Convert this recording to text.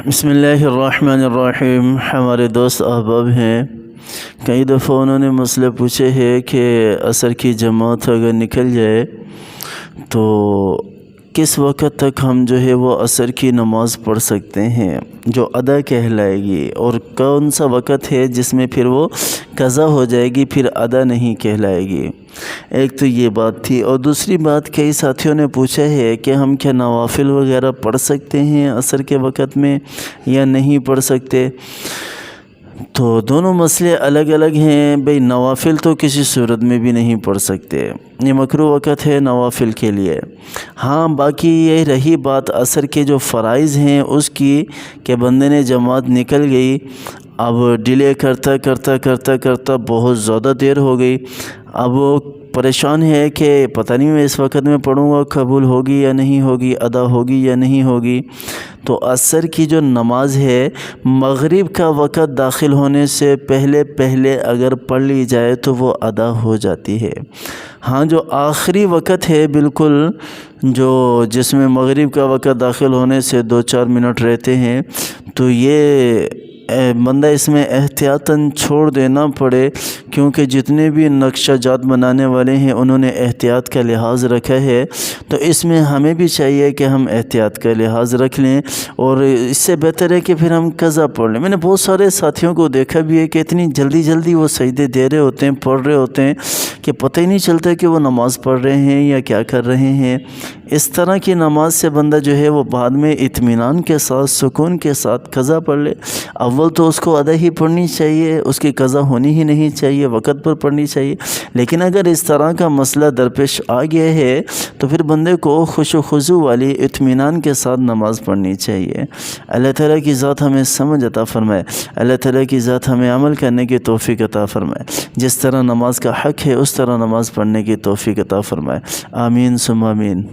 بسم اللہ الرحمن الرحیم۔ ہمارے دوست احباب ہیں، کئی دفعہ انہوں نے مسئلہ پوچھے ہے کہ عصر کی جماعت اگر نکل جائے تو کس وقت تک ہم جو ہے وہ عصر کی نماز پڑھ سکتے ہیں جو ادا کہلائے گی، اور کون سا وقت ہے جس میں پھر وہ قضا ہو جائے گی، پھر ادا نہیں کہلائے گی۔ ایک تو یہ بات تھی، اور دوسری بات کئی ساتھیوں نے پوچھا ہے کہ ہم کیا نوافل وغیرہ پڑھ سکتے ہیں عصر کے وقت میں یا نہیں پڑھ سکتے۔ تو دونوں مسئلے الگ الگ ہیں۔ بھئی نوافل تو کسی صورت میں بھی نہیں پڑھ سکتے، یہ مکروہ وقت ہے نوافل کے لیے۔ ہاں باقی یہ رہی بات عصر کے جو فرائض ہیں اس کی، کہ بندے نے جماعت نکل گئی، اب ڈیلے کرتا کرتا کرتا کرتا بہت زیادہ دیر ہو گئی، اب وہ پریشان ہے کہ پتہ نہیں میں اس وقت میں پڑھوں گا قبول ہوگی یا نہیں ہوگی، ادا ہوگی یا نہیں ہوگی۔ تو عصر کی جو نماز ہے مغرب کا وقت داخل ہونے سے پہلے پہلے اگر پڑھ لی جائے تو وہ ادا ہو جاتی ہے۔ ہاں جو آخری وقت ہے بالکل، جس میں مغرب کا وقت داخل ہونے سے 2-4 منٹ رہتے ہیں، تو یہ بندہ اس میں احتیاطاً چھوڑ دینا پڑے، کیونکہ جتنے بھی نقشہ جات بنانے والے ہیں انہوں نے احتیاط کا لحاظ رکھا ہے، تو اس میں ہمیں بھی چاہیے کہ ہم احتیاط کا لحاظ رکھ لیں، اور اس سے بہتر ہے کہ پھر ہم قضا پڑھ لیں۔ میں نے بہت سارے ساتھیوں کو دیکھا بھی ہے کہ اتنی جلدی جلدی وہ سجدے دے رہے ہوتے ہیں، پڑھ رہے ہوتے ہیں کہ پتہ ہی نہیں چلتا کہ وہ نماز پڑھ رہے ہیں یا کیا کر رہے ہیں۔ اس طرح کی نماز سے بندہ جو ہے وہ بعد میں اطمینان کے ساتھ سکون کے ساتھ قضا پڑھ لے۔ اول تو اس کو ادا ہی پڑھنی چاہیے، اس کی قضا ہونی ہی نہیں چاہیے، وقت پر پڑھنی چاہیے۔ لیکن اگر اس طرح کا مسئلہ درپیش آ گیا ہے تو پھر بندے کو خوش و خضوع والی اطمینان کے ساتھ نماز پڑھنی چاہیے۔ اللہ تعالیٰ کی ذات ہمیں سمجھ عطا فرمائے، اللہ تعالیٰ کی ذات ہمیں عمل کرنے کی توفیق عطا فرمائے، جس طرح نماز کا حق ہے اس طرح نماز پڑھنے کی توفیق عطا فرمائے۔ آمین ثم آمین۔